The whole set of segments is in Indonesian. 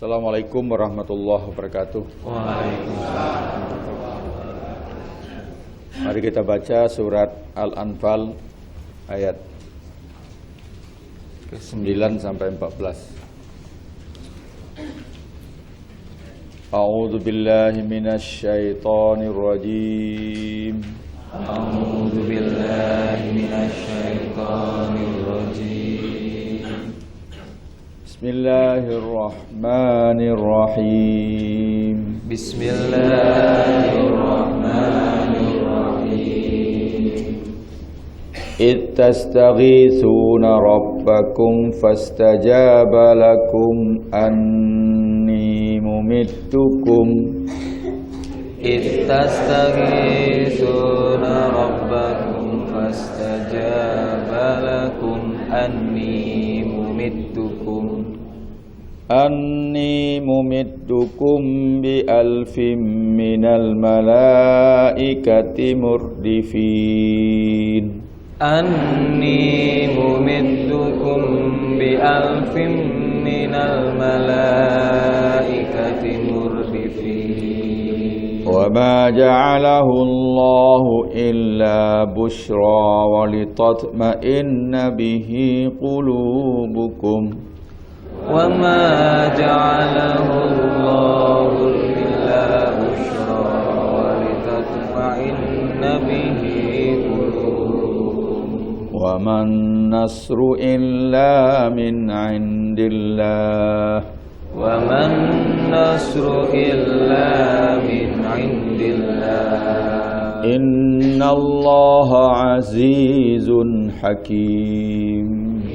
Assalamualaikum warahmatullahi wabarakatuh. Waalaikumsalam. Mari kita baca surat Al-Anfal ayat 9 sampai 14. A'udzu billahi minasy syaithanir rajim. A'udzu billahi minasy syaithanir rajim. Bismillahirrahmanirrahim. Bismillahirrahmanirrahim. إذ تستغيثون ربكم فاستجاب لكم أني ممدكم إذ تستغيثون ربكم فاستجاب لكم أني ممدكم بألف من الملائكة مردفين أني ممدكم بألف من الملائكة مردفين وما جعله الله إلا بشرى ولتطمئن به قلوبكم وما جعله الله إلا بشرى ولتطمئن به قلوبكم وما النصر إلا من عند الله وما النصر إلا من عند الله إن الله عزيز حكيم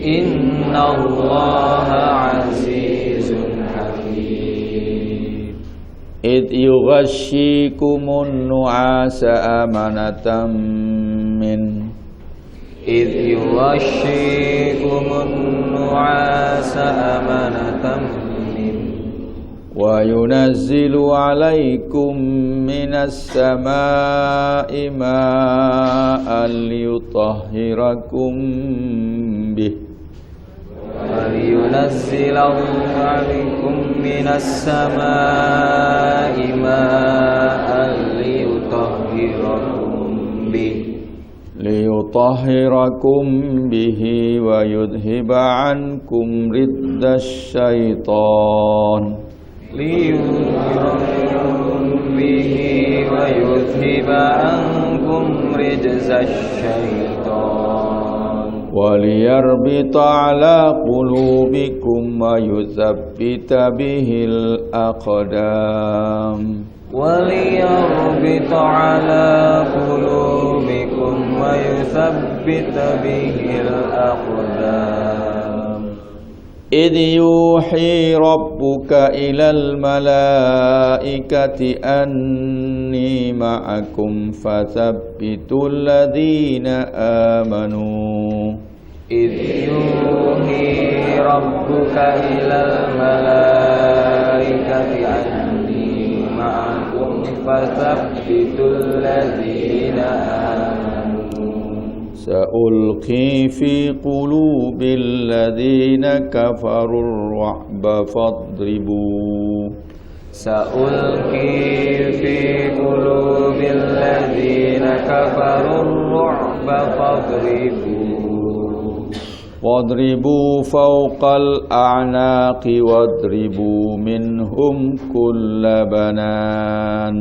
إن الله عزيز حكيم إذ يغشيكم النعاس أمنة منه إذ يغشيكم النعاس أمنة منه وينزل عليكم من السماء ماء ليطهركم به وينزل عليكم من السماء ماء ليطهركم به ويذهب عنكم رد الشيطان ويذهب عنكم رجز الشيطان وليربط على قلوبكم ويثبت به الأقدام وليربط على قلوبكم ويثبت به الأقدام إذ يوحي ربك إلى الملائكة أني معكم فثبتوا الذين آمنوا إذ يوحي ربك إلى الملائكة أني معكم فثبتوا الذين آمنوا سألقي في قلوب الذين كفروا الرعب فاضربوا سألقي في قلوب الذين كفروا الرعب واضربوا فوق الأعناق واضربوا منهم كل بنان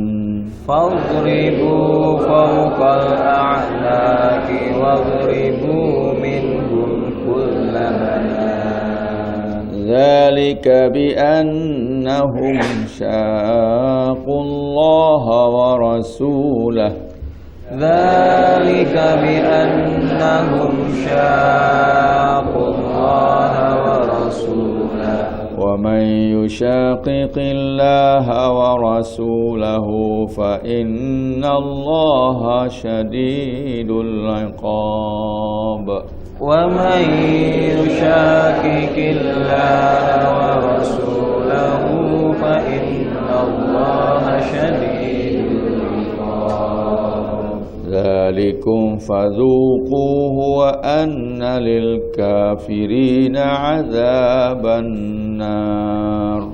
فاضربوا فوق الأعناق واضربوا منهم كل بنان ذلك بأنهم شاقوا الله ورسوله ذلك بأنهم شاقوا الله ورسوله ومن يشاقق الله ورسوله فإن الله شديد العقاب ومن يشاقق الله ورسوله فإن الله شديد العقاب ذلكم فذوقوه وأن للكافرين عذاب النار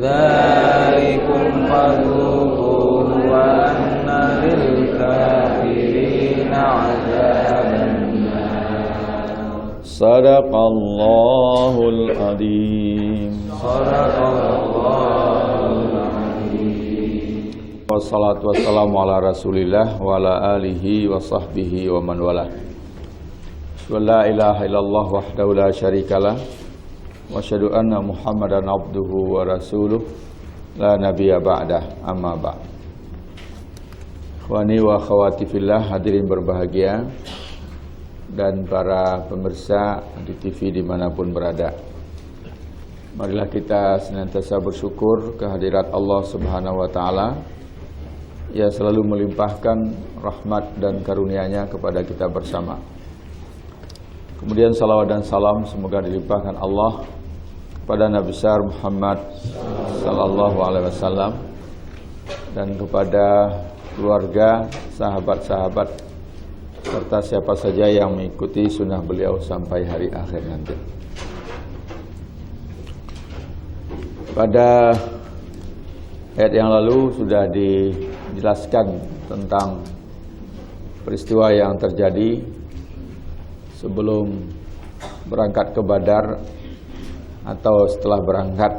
ذلكم فذوقوه وأن للكافرين عذاب النار. صدق الله العظيم. صدق الله العظيم. Wassalatu wassalamu ala rasulillah wa ala alihi wa sahbihi wa man walah. La ilaha illallah wahdahu la syarikalah wa asyhadu anna Muhammadan abduhu wa rasuluh la nabiyya ba'dah, amma ba'd. Ikhwani wa akhwati fillah, hadirin berbahagia dan para pemirsa di TV dimanapun berada, marilah kita senantiasa bersyukur kehadirat Allah Subhanahu wa ta'ala. Ia selalu melimpahkan rahmat dan karunia-Nya kepada kita bersama. Kemudian salawat dan salam semoga dilimpahkan Allah kepada Nabi besar Muhammad sallallahu alaihi wasallam dan kepada keluarga, sahabat-sahabat serta siapa saja yang mengikuti sunnah beliau sampai hari akhir nanti. Pada ayat yang lalu sudah dijelaskan tentang peristiwa yang terjadi sebelum berangkat ke Badar atau setelah berangkat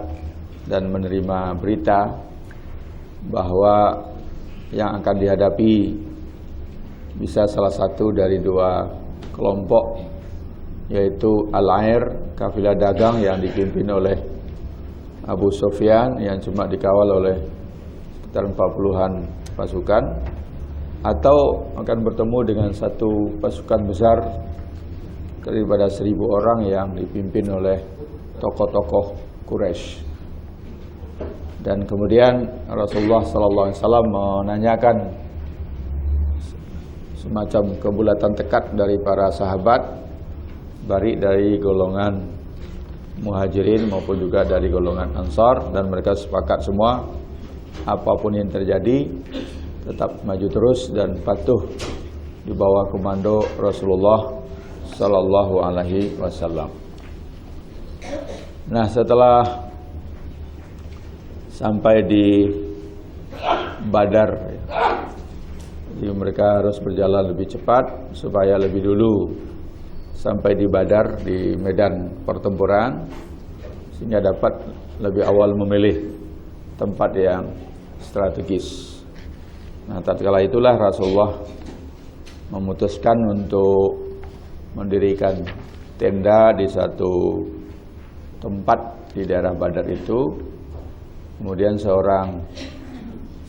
dan menerima berita bahwa yang akan dihadapi bisa salah satu dari dua kelompok, yaitu Al-Air, kafilah dagang yang dipimpin oleh Abu Sufyan yang cuma dikawal oleh sekitar 40-an pasukan, atau akan bertemu dengan satu pasukan besar daripada 1.000 orang yang dipimpin oleh tokoh-tokoh Quraisy. Dan kemudian Rasulullah sallallahu alaihi wasallam menanyakan semacam kebulatan tekad dari para sahabat, baik dari golongan Muhajirin maupun juga dari golongan Ansar, dan mereka sepakat semua apapun yang terjadi tetap maju terus dan patuh di bawah komando Rasulullah sallallahu alaihi wasallam. Nah, setelah sampai di Badar, jadi mereka harus berjalan lebih cepat supaya lebih dulu sampai di Badar, di medan pertempuran, sehingga dapat lebih awal memilih tempat yang strategis. Nah, tatkala itulah Rasulullah memutuskan untuk mendirikan tenda di satu tempat di daerah Badar itu. Kemudian seorang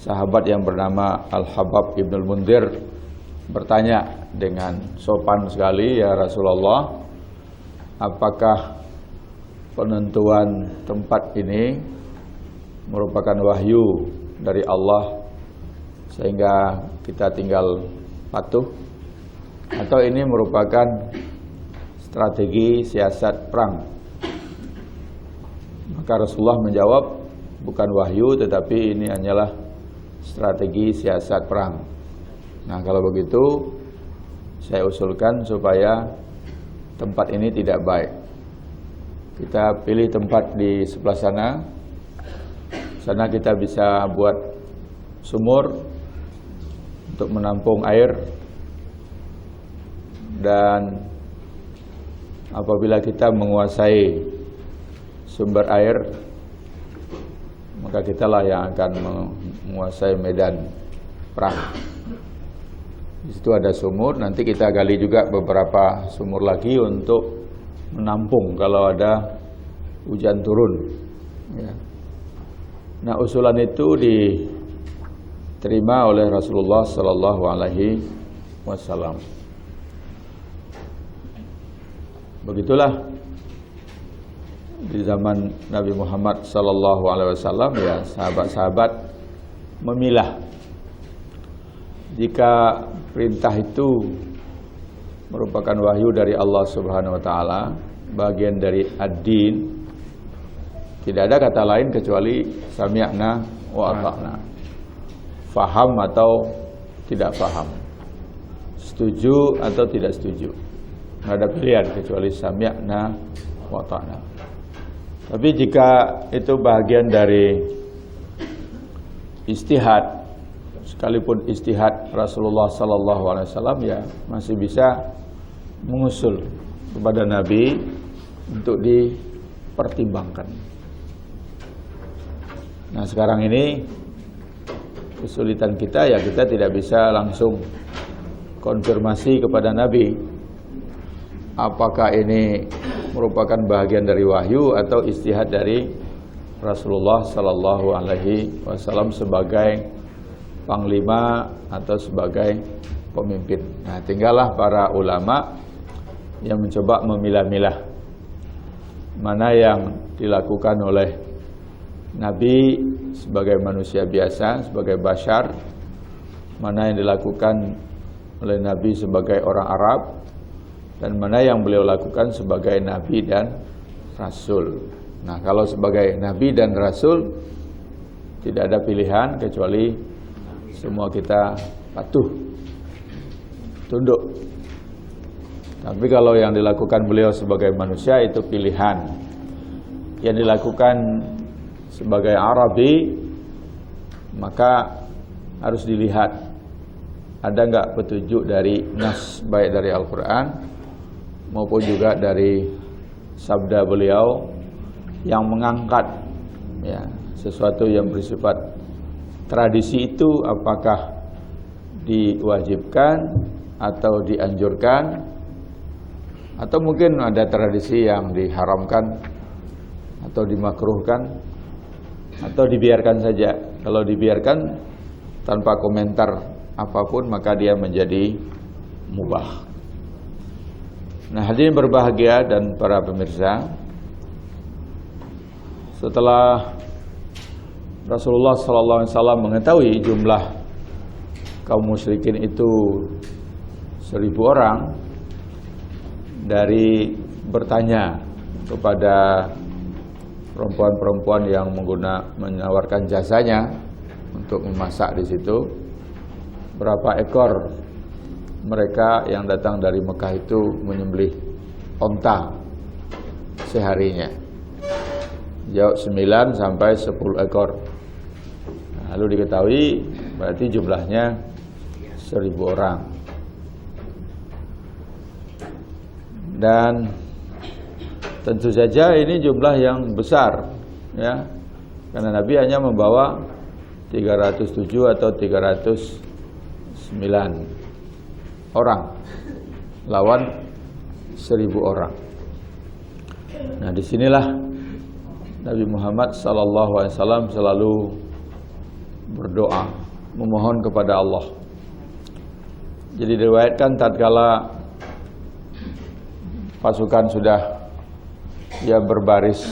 sahabat yang bernama Al-Habab Ibnul Mundir bertanya dengan sopan sekali, "Ya Rasulullah, apakah penentuan tempat ini merupakan wahyu dari Allah sehingga kita tinggal patuh, atau ini merupakan strategi siasat perang?" Maka Rasulullah menjawab, "Bukan wahyu, tetapi ini hanyalah strategi siasat perang. Nah, kalau begitu saya usulkan supaya tempat ini tidak baik. Kita pilih tempat di sebelah sana. Sana kita bisa buat sumur untuk menampung air, dan apabila kita menguasai sumber air, maka kitalah yang akan menguasai medan perang. Di situ ada sumur, nanti kita gali juga beberapa sumur lagi untuk menampung kalau ada hujan turun." Ya. Nah, usulan itu diterima oleh Rasulullah sallallahu alaihi wasallam. Begitulah di zaman Nabi Muhammad sallallahu alaihi wasallam, ya, sahabat-sahabat memilah. Jika perintah itu merupakan wahyu dari Allah Subhanahu wa taala, bagian dari ad-din, tidak ada kata lain kecuali sami'na wa ata'na. Faham atau tidak faham, setuju atau tidak setuju, tidak ada pilihan kecuali sami'na wa ata'na. Tapi jika itu bagian dari ijtihad, sekalipun ijtihad Rasulullah sallallahu alaihi wasallam, ya masih bisa mengusul kepada Nabi untuk dipertimbangkan. Nah, sekarang ini kesulitan kita, ya kita tidak bisa langsung konfirmasi kepada Nabi apakah ini merupakan bagian dari wahyu atau ijtihad dari Rasulullah sallallahu alaihi wasallam sebagai panglima atau sebagai pemimpin. Nah, tinggallah para ulama yang mencoba memilah-milah mana yang dilakukan oleh Nabi sebagai manusia biasa, sebagai bashar, mana yang dilakukan oleh Nabi sebagai orang Arab, dan mana yang beliau lakukan sebagai Nabi dan Rasul. Nah, kalau sebagai Nabi dan Rasul tidak ada pilihan kecuali semua kita patuh, tunduk. Tapi kalau yang dilakukan beliau sebagai manusia itu pilihan. Yang dilakukan sebagai Arabi, maka harus dilihat ada enggak petunjuk dari nas, baik dari Al-Quran maupun juga dari sabda beliau yang mengangkat, ya, sesuatu yang bersifat tradisi itu apakah diwajibkan atau dianjurkan, atau mungkin ada tradisi yang diharamkan atau dimakruhkan, atau dibiarkan saja. Kalau dibiarkan tanpa komentar apapun, maka dia menjadi mubah. Nah, hadirin berbahagia dan para pemirsa, setelah Rasulullah SAW mengetahui jumlah kaum musyrikin itu 1000 orang, dari bertanya kepada perempuan-perempuan yang menawarkan jasanya untuk memasak di situ, berapa ekor mereka yang datang dari Mekah itu menyembelih onta seharinya. Jauh 9 sampai 10 ekor. Nah, lalu diketahui berarti jumlahnya 1000 orang. Dan tentu saja ini jumlah yang besar, ya, karena Nabi hanya membawa 307 atau 309 orang lawan 1000 orang. Nah, disinilah Nabi Muhammad SAW selalu berdoa, memohon kepada Allah. Jadi diriwayatkan tatkala pasukan sudah berbaris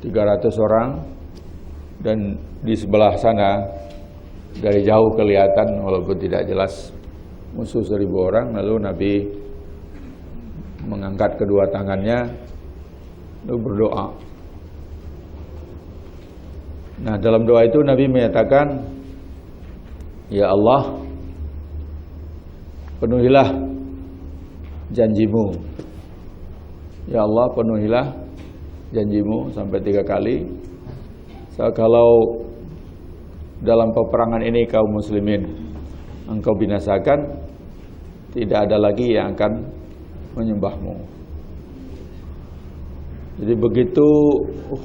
300 orang, dan di sebelah sana dari jauh kelihatan walaupun tidak jelas musuh 1000 orang, lalu Nabi mengangkat kedua tangannya lalu berdoa. Nah, dalam doa itu Nabi menyatakan, ya Allah, penuhilah janjimu. Ya Allah, penuhilah janjimu, sampai 3 kali. Kalau dalam peperangan ini kaum muslimin engkau binasakan, tidak ada lagi yang akan menyembahmu. Jadi begitu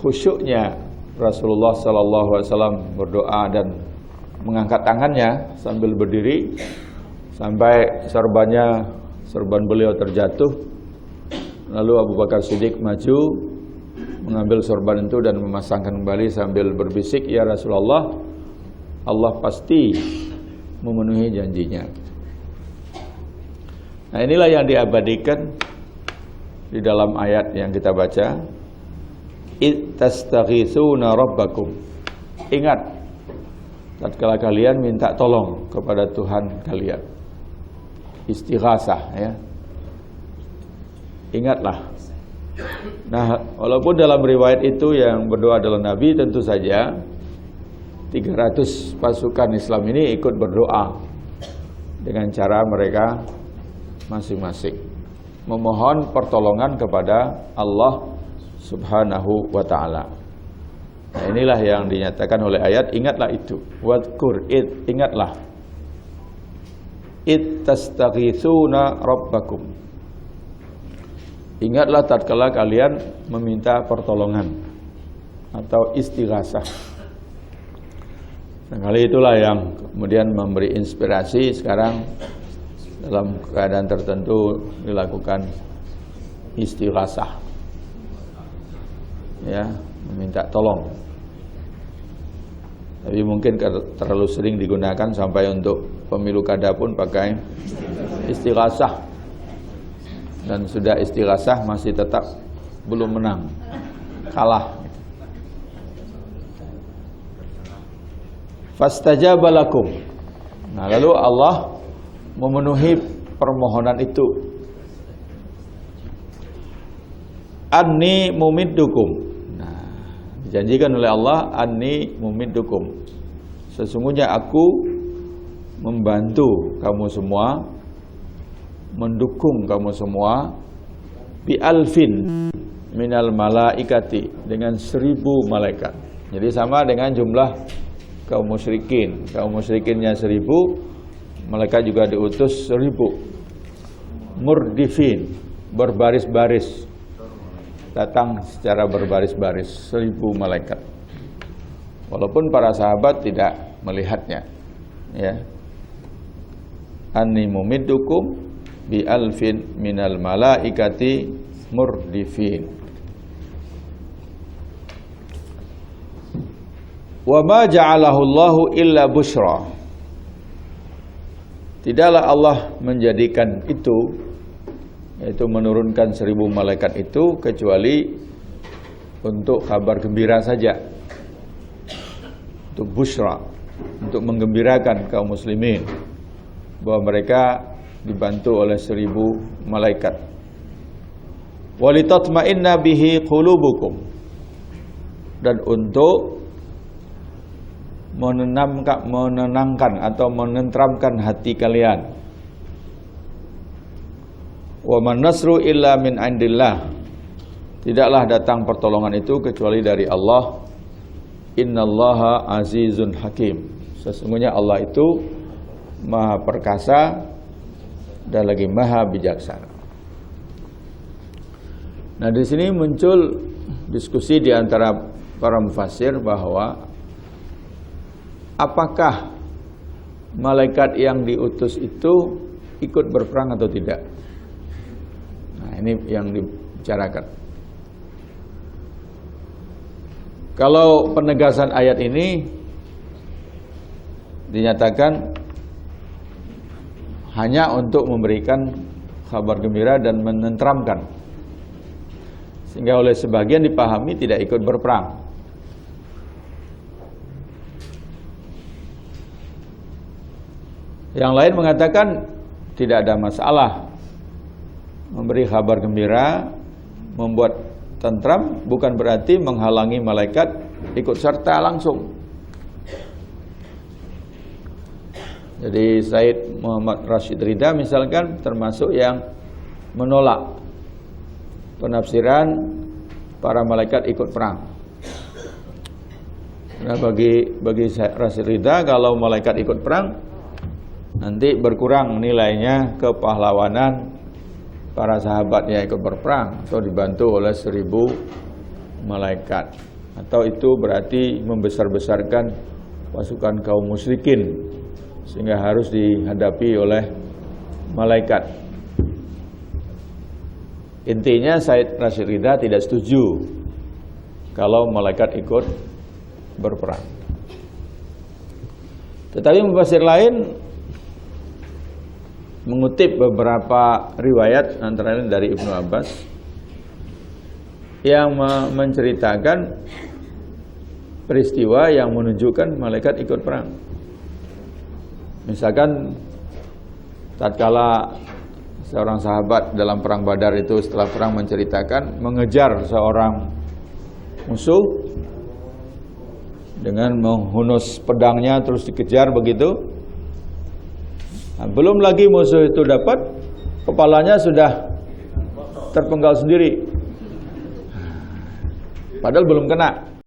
khusyuknya Rasulullah SAW berdoa dan mengangkat tangannya sambil berdiri, sampai serban beliau terjatuh. Lalu Abu Bakar Siddiq maju mengambil sorban itu dan memasangkan kembali sambil berbisik, ya Rasulullah, Allah pasti memenuhi janjinya. Nah, inilah yang diabadikan di dalam ayat yang kita baca, ittastaghitsuna rabbakum. Ingat tatkala kalian minta tolong kepada Tuhan kalian, istighasah, ya. Ingatlah. Nah, walaupun dalam riwayat itu yang berdoa adalah Nabi, tentu saja 300 pasukan Islam ini ikut berdoa dengan cara mereka masing-masing, memohon pertolongan kepada Allah Subhanahu wa ta'ala. Nah, inilah yang dinyatakan oleh ayat, ingatlah itu. Wadkur ingatlah. Tastaghitsuna rabbakum. Ingatlah tatkala kalian meminta pertolongan atau istighasah. Dan kali itulah yang kemudian memberi inspirasi sekarang dalam keadaan tertentu dilakukan istighasah, ya, meminta tolong. Tapi mungkin terlalu sering digunakan sampai untuk pemilu kada pun pakai istighasah, dan sudah istighasah masih tetap belum menang, kalah. Fastajaba lakum. Nah, lalu Allah memenuhi permohonan itu. Anni mumiddukum. Nah, dijanjikan oleh Allah, anni mumiddukum. Sesungguhnya aku membantu kamu semua, mendukung kamu semua, bi alfin minal malaikati, dengan 1000 malaikat. Jadi sama dengan jumlah kaum musyrikin. Kaum musyrikinnya 1000, malaikat juga diutus 1000. Murdifin, berbaris-baris, datang secara berbaris-baris 1000 malaikat. Walaupun para sahabat tidak melihatnya, ya. Anni mumiddukum bi alfin minal malaikati murdifin. Wa ma ja'alahu Allahu illa busyra. Tidaklah Allah menjadikan itu, yaitu menurunkan 1000 malaikat itu, kecuali untuk kabar gembira saja, untuk busyra, untuk menggembirakan kaum muslimin bahwa mereka dibantu oleh 1000 malaikat. Walitatma'inna bihi qulubukum, dan untuk menenangkan atau menenteramkan hati kalian. Wa man nasru illa min indillah. Tidaklah datang pertolongan itu kecuali dari Allah. Innallaha azizun hakim. Sesungguhnya Allah itu Maha perkasa dan lagi Maha bijaksana. Nah, di sini muncul diskusi di antara para mufassir bahwa apakah malaikat yang diutus itu ikut berperang atau tidak? Nah, ini yang dibicarakan. Kalau penegasan ayat ini dinyatakan hanya untuk memberikan kabar gembira dan menenteramkan, sehingga oleh sebagian dipahami tidak ikut berperang. Yang lain mengatakan tidak ada masalah memberi kabar gembira, membuat tentram, bukan berarti menghalangi malaikat ikut serta langsung. Jadi Said Muhammad Rashid Ridha misalkan termasuk yang menolak penafsiran para malaikat ikut perang. Nah, bagi Said Rashid Ridha, kalau malaikat ikut perang nanti berkurang nilainya kepahlawanan para sahabatnya ikut berperang atau dibantu oleh 1000 malaikat, atau itu berarti membesar-besarkan pasukan kaum musyrikin sehingga harus dihadapi oleh malaikat. Intinya Said Rashid Ridha tidak setuju kalau malaikat ikut berperang. Tetapi mufassir lain mengutip beberapa riwayat, antara lain dari Ibnu Abbas, yang menceritakan peristiwa yang menunjukkan malaikat ikut perang. Misalkan tatkala seorang sahabat dalam perang Badar itu setelah perang menceritakan mengejar seorang musuh dengan menghunus pedangnya terus dikejar begitu. Nah, belum lagi musuh itu dapat, kepalanya sudah terpenggal sendiri. Padahal belum kena.